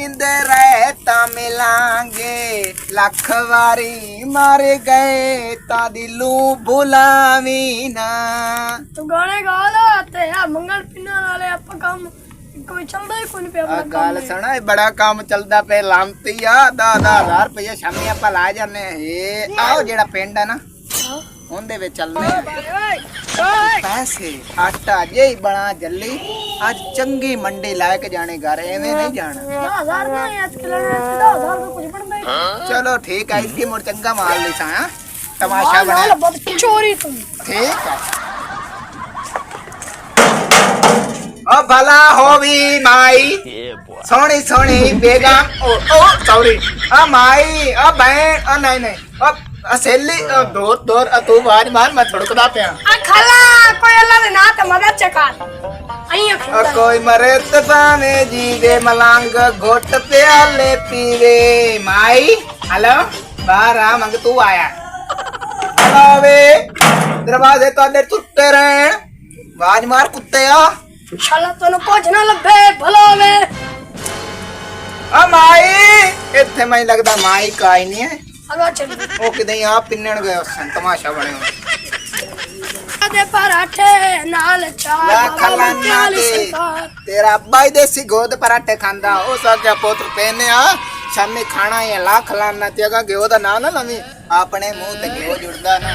नींद रहता मिलांगे लख वारी मर गए ता दिलू भुलावी ना। तू गाने गा ला ते यार मंगल पिन्ना वाले आप काम कोई चलदा ही कोई पे अपना गल सुना बड़ा काम चलदा पे लामती आ 10,000 रुपया शामी आप ला जाने आओ जेड़ा पिंड है ना उनदे विच चलने पैसे आटा जे ही बना जल्दी आज चंगी मंडी लाके जाने घर एवें नहीं जाना 10,000 ना आज के लिए 10,000 का कुछ बनदा ही चलो ठीक है इसकी मोर चंगा माल ले सा तमाशा बना चोरी तुम ठीक है ओ भला हो भी माई सोनी सोनी बेगम ओ सॉरी आ माई आ बहन आ नहीं नहीं असेली दूर दूर तू आवाज मार मैं थड़कदा पिया खाला कोई अल्लाह दे नाम ते मदद चका कोई मरे तो पावे जीवे मलंग घोट प्याले पीवे माई हेलो बाहर आ मंग तू आया हेलो वे दरवाजे तो अंदर तुत्ते रहन आवाज मार कुत्ते आ शाला तोनु कुछ ना लभे भला वे आ माई इत्थे मैं लगदा माई काई नहीं है अगर चल ओ किदे आप पिन्नण गए उसन तमाशा बने दे पराठे नाल चार खलाना तेरा अब्बा ही देसी गोद पराठे खांदा ओ सके पुत्र पेने आ शामी खाना ये ला खलाना तेगा गेओ दा ना ना लवी अपने मुंह ते गेओ जुड़दा ना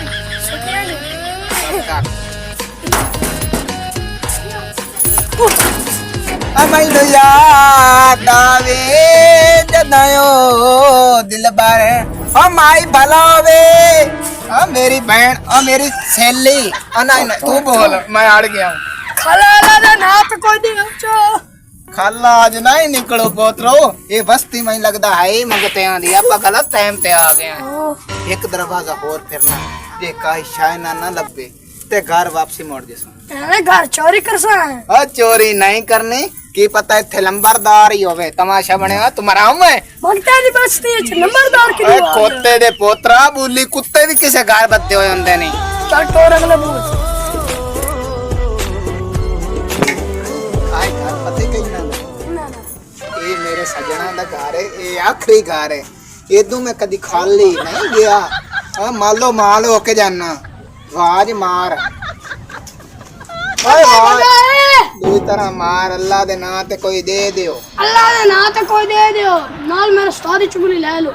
अमई नो याद आवे जदायो दिल बारे ओ माई भलावे ओ मेरी बहन ओ मेरी सहेली नहीं नहीं तू बोल मैं अड़ गया हूँ खाला दे ना पे कोई नहीं चो खाला आज नहीं निकलो पोतरो ये बस्ती में लगदा है ही मंगते आंदी आपा गलत टाइम पे आ गए एक दरवाजा और फिरना जे काई शाय ना लब्बे ते घर वापसी मोड़ देसो अरे घर चोरी कर सा है ओ चोरी नहीं करनी की पता इत्थे लंबरदार ही होवे तमाशा बनेगा तुम्हारा हम है मंगता नहीं बचती है नंबरदार की कोते दे पोतरा बुली कुत्ते भी किसे घर बत्ते होए हुंदे नहीं चल टोर अगले बूझ आए घर पते कहीं ना ये मेरे सजना दा घर है ये आखिरी घर है एदू मैं कदी खाली नहीं गया मालो माल होके जाना आवाज मार दो तरह मार अल्लाह दे नाम ते कोई दे दियो अल्लाह दे नाम ते कोई दे दियो नाल मेरे उस्ताद चुगली ले लो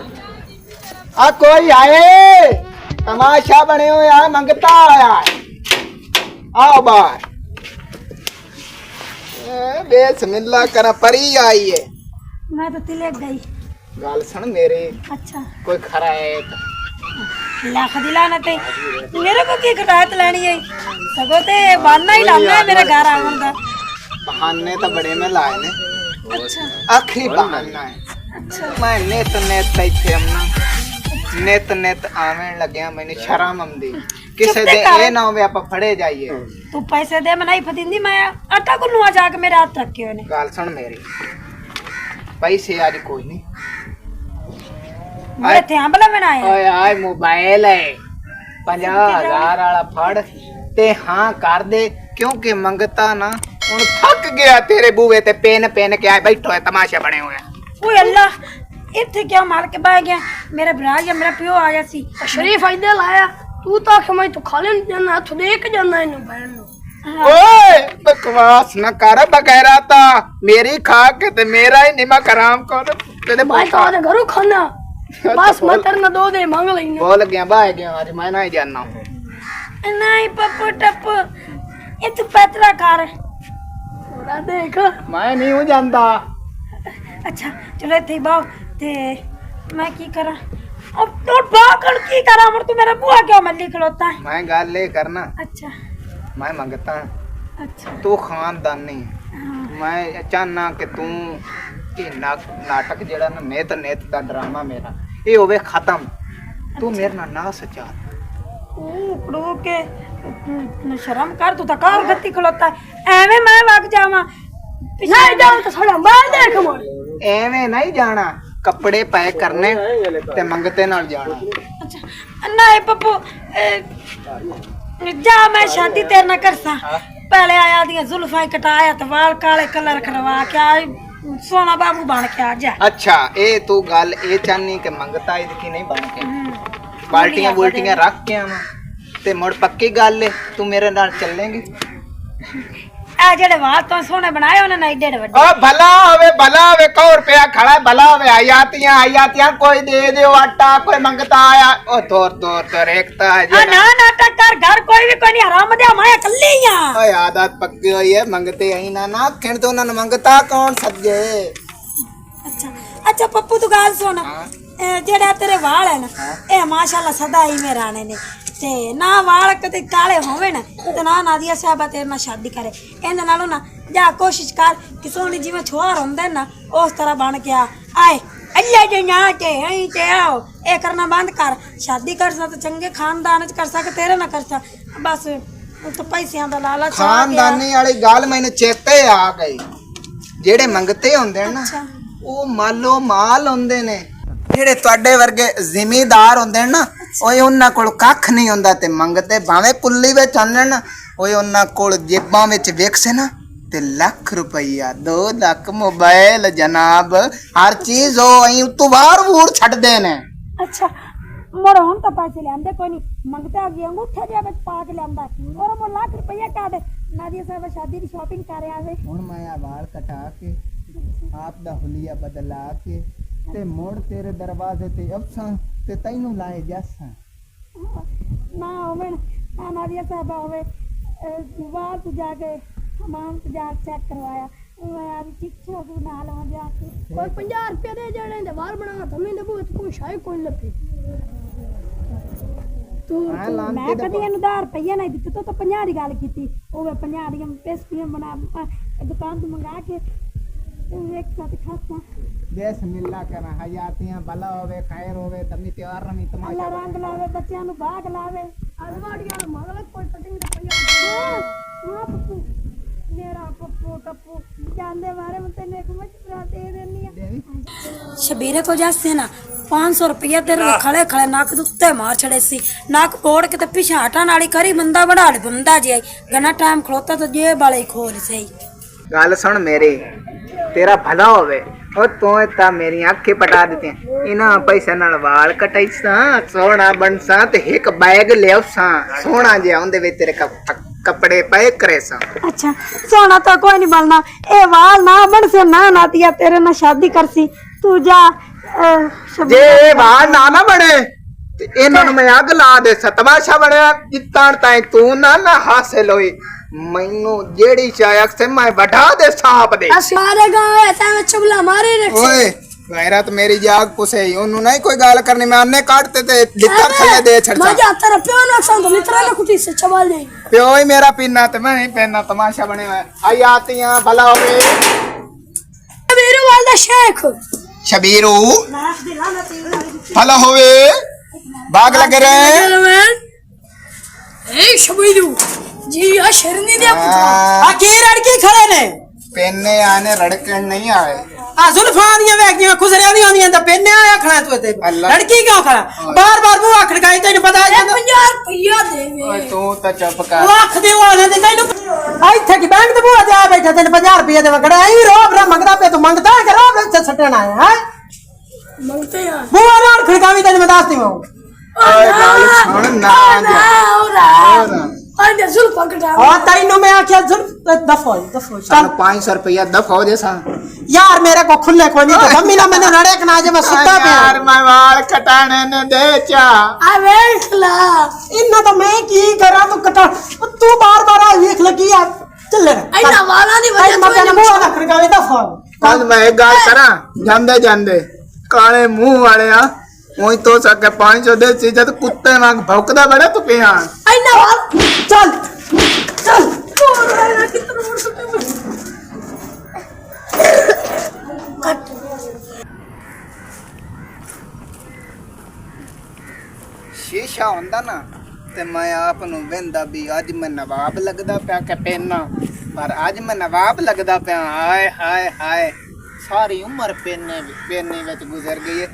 आ कोई आए तमाशा बने हो यार मंगता आया आओ बाहर बिस्मिल्लाह करा परी आई है मैं तो तिलक गई गाल सुन मेरे अच्छा कोई खरा है लाख दिलाना ते मेरे को की खटायत लेनी है सगो ते बाना ही लाना है मेरे घर आवन दा बहाने तो बड़े में लाए ने अच्छा आखिरी बहाना है अच्छा मैं नेत इथे हमना नेत आवें लग्या मैंने शर्म आंदी किसे दे ए ना होवे आप फड़े जाइए तू पैसे दे मैं नहीं फतिंदी मैं आटा गुन्नुआ जाके मेरे हाथ रखे होने गाल सुन मेरी पैसे आज कोई नहीं मेरे थे आंबला में आए ओए आए मोबाइल है 50,000 वाला फड़ ते हाँ कर दे क्योंकि मंगता ना हुन थक गया तेरे बूवे ते पेन के आए बैठो है तमाशे बने हुए ओए अल्लाह इथे क्या मार के बह गया मेरा भरा गया मेरा पियो आ गया सी शरीफ आइदे लाया तू तो मैं तो खा लेन जाना हाथ देख जाना इन बहन नो ओए बकवास न कर बगैरा ता मेरी खा के ते मेरा ही निमक हराम कर तेरे भाई तो आधे घरों खाना बस मत करना दो दे मांग लेंगे बोल गया बाय गया आज मैं नहीं जानना नहीं पप्पू टप्पू ये तो पैतरा कार है पूरा देख मैं नहीं हूं जानता अच्छा चलो थे बाव ते मैं की करा अब तो बाकर की करा मर तू मेरा बुआ क्यों मत लिखलोता है मैं गाल ले करना अच्छा मैं मंगता अच्छा तू खानदान नहीं मैं चाहना कि तू ये नाटक जेड़ा ना नेत दा ड्रामा मेरा ये होवे खत्म तू मेरे ना सचा उपड़ो के शर्म कर तू तो कार गति खलोता है एवे मैं भाग जावा नहीं जाऊं तो थोड़ा मैं देख मोड़ एवे नहीं जाना कपड़े पैक करने ते मंगते नाल जाना अच्छा नहीं पप्पू जा मैं शादी तेरे ना करसा पहले आया दिया जुल्फाई कटाया तो वाल काले कलर करवा के सोना बाबू बन के आ जा। अच्छा ए तू गल ए चाहनी कि मंगता इसकी नहीं बन के बाल्टियां बुल्टियां रख के आवा ते मुड़ पक्की गल है तू मेरे नाल चलेंगी? आ जेड़े वाल तो सोने बनाए उन्हें नहीं डेढ़ वड्डे। ओ भला होवे 100 रुपया खड़ा है भला होवे आयातियां कोई दे दो आटा कोई मंगता आया ओ तोर एकता है आ ना नाटक कर घर कोई भी कोई नहीं हराम दे मैं अकेली ही हां। ओए आदत पक्की हुई है मंगते आई ना खिण तो उन्होंने मंगता कौन सजे। अच्छा अच्छा पप्पू तू गाल सुन जेड़ा तेरे वाल है ना ए माशाल्लाह सदा ही में राणे ने ते ना वाल कते काले होवे ना ते ना नादिया साहबा तेरे नाल शादी करे एंदे नालों ना जा कोशिश कर कि सोनी जिवें छोर हुंदे ना उस तरह बन के आए अल्लाह जे ना के आई ते आओ ए करना बंद कर शादी कर सा तो चंगे खानदान च कर सक तेरे ना कर सा बस तो पैसियां दा लालच खानदानी वाली गल मैनू चेते आ गई जेड़े मंगते हुंदे ना ਉਹ ਮਾਲੋ ਮਾਲ ਹੁੰਦੇ ਨੇ ਜਿਹੜੇ ਤੁਹਾਡੇ ਵਰਗੇ ਜ਼ਿਮੀਦਾਰ ਹੁੰਦੇ ਨੇ ਨਾ ਓਏ ਉਹਨਾਂ ਕੋਲ ਕੱਖ ਨਹੀਂ ਹੁੰਦਾ ਤੇ ਮੰਗਤੇ ਭਾਵੇਂ ਕੁੱਲੀ ਵਿੱਚ ਆਨਣ ਓਏ ਉਹਨਾਂ ਕੋਲ ਜੇਬਾਂ ਵਿੱਚ ਵੇਖਸੇ ਨਾ ਤੇ ਲੱਖ ਰੁਪਈਆ 2 ਲੱਖ ਮੋਬਾਈਲ ਜਨਾਬ ਹਰ ਚੀਜ਼ ਉਹ ਐਂ ਉਤੋਂ ਬਾਹਰ ਵੂਰ ਛੱਡਦੇ ਨੇ। अच्छा मोर हम तो पैसे लेंदे कोई नहीं मंगते आ गया अंगूठे जे ਵਿੱਚ ਪਾ ਕੇ ਲਿਆਂਦਾ और मो लाख रुपया काट नादिया साहब शादी ਦੀ ਸ਼ਾਪਿੰਗ ਕਰ ਆਵੇ ਹੁਣ ਮੈਂ ਆ ਵਾਲ ਕਟਾ ਕੇ ਆਪ ਦਾ ਹੁਲੀਆ ਬਦਲਾ ਕੇ ਤੇ ਮੋੜ ਤੇਰੇ ਦਰਵਾਜ਼ੇ ਤੇ ਅਫਸਾਂ ਤੇ ਤੈਨੂੰ ਲਾਏ ਜਾਸਾਂ ना होवे ना नादिया साहब होवे बाहर तो जाके हमाम से जा चेक करवाया मैं आज चिट्ठा को नाल आ जाके कोई 50 रुपए दे जाने दे बाहर बना तुम्हें दे बहुत कोई शाय कोई लपी तू मैं कदी ਇਹਨੂੰ 10 ਰੁਪਏ ਨਹੀਂ ਦਿੱਤੇ ਤੋ 50 ਦੀ ਗੱਲ ਕੀਤੀ ਉਹ 50 ਦੀਆਂ ਪੇਸਟੀਆਂ ਬਣਾ ਦੁਕਾਨ ਤੋਂ ਮੰਗਾ ਕੇ एक साथ खासा बिस्मिल्लाह करा हयातियां भला होवे खैर होवे तमी त्योहार रमी तमाशा अल्लाह रंग लावे बच्चों नु भाग लावे अलवाड़ियां मगल कोई कटिंग दा पया हां पप्पू मेरा पप्पू टप्पू जानदे बारे में तेने एक मछरा दे देनी है शबीरे को जासे ना 500 रुपया तेरे खड़े खड़े नाक उत्ते मार छड़े सी नाक कोड़ के ते पीछे हटान वाली करी बंदा बड़ा बंदा जी घना टाइम खड़ोता तो जेब वाले खोल सही गल सुन मेरी तेरा भला होवे और तू ता मेरी आंखें पटा देते हैं इना पैसे नाल वाल कटाईसा सोना बनसा ते एक बैग लेवसा सोना जे आंदे वे तेरे कपड़े पाए करेसा। अच्छा सोना तो कोई नहीं बनना ए वाल ना बन से ना नातिया तेरे ना शादी करसी तू जा जे वाल ना बने ते इन्हां नु मैं अग ला दे तमाशा बनया जितन ताई तू ना हासिल होई मैनू जेड़ी चायक से मैं बढ़ा दे सांप दे सारे गांव ऐसा में चुगला मारे रख ओए गैरत मेरी जाग पुसे ओनु नहीं कोई गाल करनी मैं अन्ने काटते ते लितर थले दे छड़सा मैं जाता रे प्यो ना संग मित्र ना कुटी से चबाल दे प्यो ही मेरा पीना ते मैं नहीं पहनना तमाशा बने हुए आई आतियां भला होवे शबीरू वाला शेख शबीरू नाच दिला ना तेरे भला होवे भाग लगे रे ए शबीरू जी आ शरनी दे आ की लड़की खड़े ने पेने आने रड़कन नहीं आए आ जुल्फां दी वेखियां खुसरियां दी होंदियां ते पेने आया खड़ा तू ते लड़की क्यों खड़ा बार-बार मुंह खड़काई तैनू पता है 50 रुपया देवे ओए तू तो चुप कर लाख दे वाले ते तैनू इथे की बैंक ते बुआ जा बैठा तैनू 50 रुपए दे खड़ा आई रोब रा मंगदा पे तू मंगदा है रोब से सटना है मंगते यार बुआ नाल खड़कावी तैनू मैं दसदी हूं ओए गाल सुन ना और आज जुल्फ पकड़ा और तैनू मैं आख्या जुल्फ दफो चल 500 रुपया दफा हो जैसा यार मेरे को खुले कोई नहीं तो मम्मी ना मैंने रड़े के ना जे मैं सुता पे यार मैं वाल कटाने ने दे चा आ वेखला इन्ना तो मैं की करा तू कटा तू बार-बार आ देख लगी यार चल रे इना वाला दी वजह मैं तेरे मुंह ना खड़कावे दफो कल मैं एक गाल करा जांदे जांदे काले मुंह वाले आ ओई तो सके 500 दे ची जद कुत्ते वांग भौंकदा बड़े तू पिया इना वाला चल चल शीशा होंदा ना ते मैं आप नु वेंदा भी आज मैं नवाब लगदा पिया के पेना पर आज मैं नवाब लगदा पिया हाय हाय हाय सारी उम्र पेने विच गुजर गई है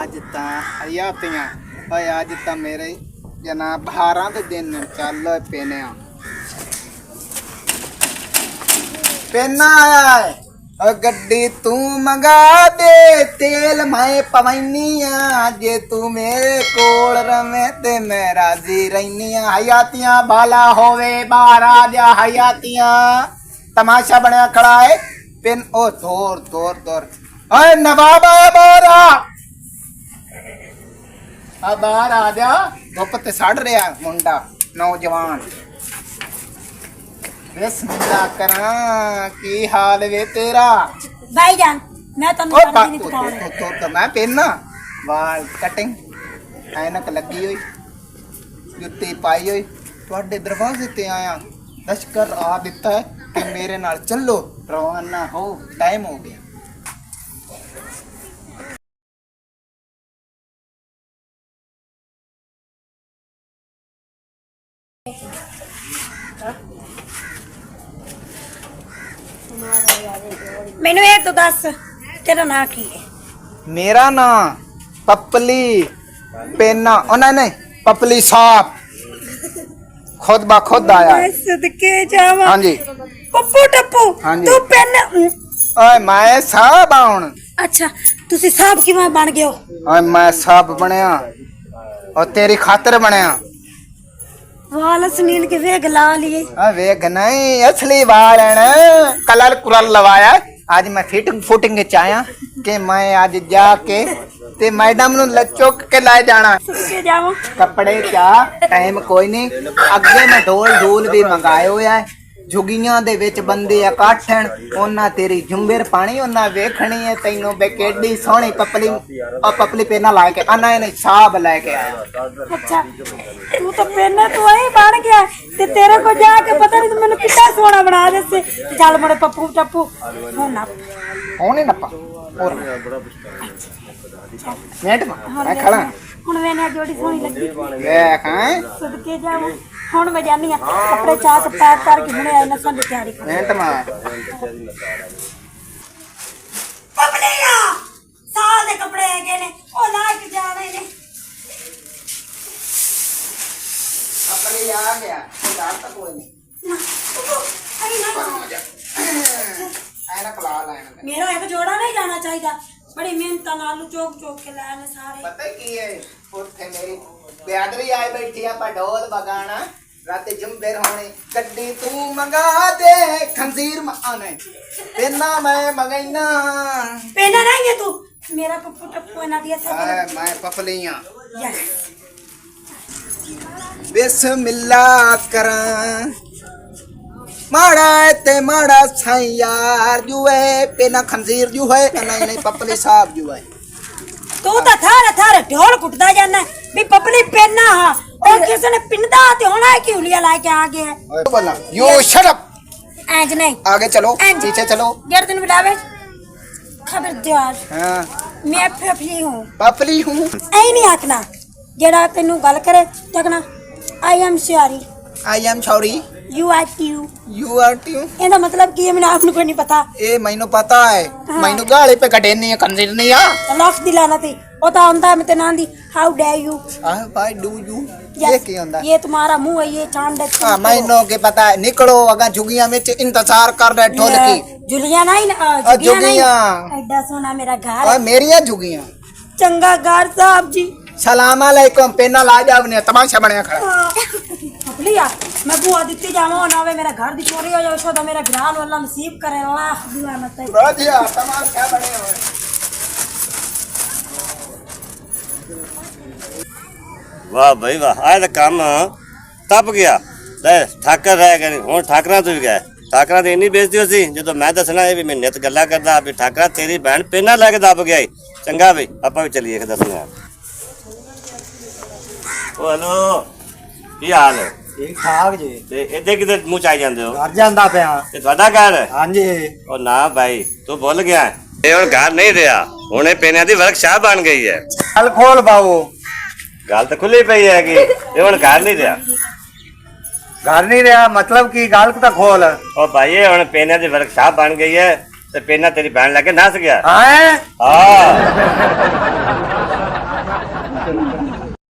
आज ता हयातियां ओए आज ता मेरे जनाब 12 दे दिन चल पेने पेना आया है गड्डी तू मंगा दे तेल मैं पवैनिया जे तू मेरे कोल रवे ते मैं राजी रहनिया हयातियां बाला होवे बाहर आ जा हयातियां तमाशा बनया खड़ा है पिन ओ तोर तोर तोर ओए नवाब आया बाहर आ जा धुप ते सड़ रहा मुंडा नौजवान बिस्मिल्लाह करा की हाल वे तेरा भाईजान मैं तन्नू ओ नहीं पकाने तो मैं पहनना वाल कटिंग ऐनक लगी हुई जुत्ती पाई हुई ਤੁਹਾਡੇ दरवाजे ते आया लश्कर आ दिता है कि मेरे नाल चलो रवाना हो टाइम हो गया ਮੈਨੂੰ ਇਹ ਤਾਂ ਦੱਸ ਤੇਰਾ ਨਾਂ ਕੀ ਹੈ मेरा नाम पपली पेना ओ नहीं नहीं पपली साहब खुद बा खुद आया है। ਸਦਕੇ ਜਾਵਾਂ हाँ जी ਪੱਪੂ ਟੱਪੂ हाँ जी। ਤੂੰ ਪੈਨ ओए मैं साहब आउन ਅੱਛਾ ਤੁਸੀਂ ਸਾਹਿਬ ਕਿਵੇਂ ਬਣ ਗਏ ਹੋ ओए मैं साहब बनया और तेरी खातर बनया ਵਾਲ ਸੁਨੀਲ ਕੇ ਵੇਗ ਲਾ लिए वेग नहीं असली वाल है ना कलर कुलर लवाया आज मैं फिटिंग फुटिंग च आया कि मैं आज जाके ते मैडम नु चुक के लाए जाना ਸਦਕੇ ਜਾਵਾਂ कपड़े क्या टाइम कोई नहीं अगे मैं ढोल ढोल भी मंगाए हुआ है झुगियां दे विच बंदे इकट्ठन ओना तेरी झुंबर पानी ओना वेखनी है तैनू बे केडी सोहनी पपली और पपली पेना ला के आना ने साहब लेके आया अच्छा तू तो पेन तू ही बन गया ते तेरे को जाके पता नहीं मैंने कितना सोना बना देसे चल मोड़े पप्पू टप्पू हो ना कौन है नप्पा और नेट मैं खड़ा ਹੁਣ ਵੇਨੇ ਜੋੜੀ ਸੋਹਣੀ ਲੱਗੀ देख हैं ਸਦਕੇ ਜਾਵਾਂ ਹੁਣ ਮੈਂ ਜਾਨੀ ਆ ਕੱਪੜੇ ਚਾਕ ਪੈਕ ਕਰਕੇ ਹੁਣੇ ਆਏ ਨਸਣ ਦੀ ਤਿਆਰੀ ਕਰ नेट में ਪਪਲੀਆ ਸਾਲ ਦੇ ਕੱਪੜੇ ਹੈਗੇ ਨੇ ਉਹ ਲਾ ਕੇ ਜਾਣੇ ਨੇ पपली आ गया दाल तक कोई नहीं ऐना कला लाइन मेरा एक जोड़ा नहीं जाना चाहिए बड़ी मेहनत नाल चौक चौक के लाने सारे पता है की है उत्थे मेरी बिरादरी आई बैठी है ढोल बगाना राते जुम्बेर होने गड्डी तू मंगा दे खंजीर आने पेना मैं मंगाईना पेना नहीं है तू मेरा पप्पू टप्पू ना दिया सब मैं पपलियां यस बिस्मिल्लाह करा माड़ा है ते माड़ा साई यार जो है पेना खंजीर जो है नहीं नहीं पपली साहब जो है तू तो थारे ढोल कुटदा जाना भी पपली पेना हा और किसी ने पिंदा ते होना है कि उलिया लाके आ गया है बोला यू शट अप एंज नहीं आगे चलो एंज पीछे चलो जेड़ दिन बुलावे खबरदार हाँ मैं पपली हूँ पपली हूँ ऐ नहीं आखना जेड़ा तेनू गल करे तकना I am sorry I am sorry you are you you are too ਇਹਦਾ ਮਤਲਬ ਕੀ ਹੈ ਮੈਨੂੰ ਆਪ ਨੂੰ ਕੋਈ ਨਹੀਂ ਪਤਾ ए मैनू पता है मैनू गाली पे कटे नहीं है खंजीर नहीं आ ਲੱਖ ਦੀ ਲਾਨਤ ਹੈ ਉਹ ਤਾਂ ਆਉਂਦਾ ਮੈਂ ਤੇ ਨਾਂ ਦੀ ਹਾਊ ਡੈ ਯੂ भाई डू यू ये की होंदा ये तुम्हारा मुंह है ये चांद हां मैनू के पता है निकलो अगा झुगियां में इंतजार कर रहे ढोल की जुलिया नहीं जुगियां। जुलिया एडा सोना मेरा घर और मेरिया झुगियां चंगा घर साहब जी सलाम अलैकुम पेना ला जावने तमाशा बनया खड़ा लिया मैं बुआ दित्ती जावा ना वे मेरा घर दी चोरी हो जाए सो तो मेरा घरान वाला नसीब करे वाह दुआ मत राजिया तमाशा बने हुए वाह भाई वाह आज तो काम तप गया ले ठाकर रह गए हूँ ठाकरा तो भी गए ठाकरा तो इन्नी बेइज्जती हो सी जो मैं दसना है भी मैं नित गल्ला करदा भी ठाकरा तेरी बहन पेना लैके दब गया चंगा भाई आपा भी चलिए दसने ओ हेलो की हाल है ठीक ठाक जी ते इधर किधर मुंह चाई जांदे हो घर जांदा पिया ते ਤੁਹਾਡਾ ਘਰ है हाँ जी ओ ना भाई तू भूल गया है ये हुन घर नहीं रहा हुन ये पेनिया दी वर्कशॉप बन गई है चल खोल बाबू गल तो खुली पई है कि ये हुन घर नहीं रहा घर नहीं रहा मतलब की गल तो खोल ओ भाई ये हुन पेनिया दी वर्कशॉप बन गई है ते पेना तेरी बहन लेके नस गया हाँ हाँ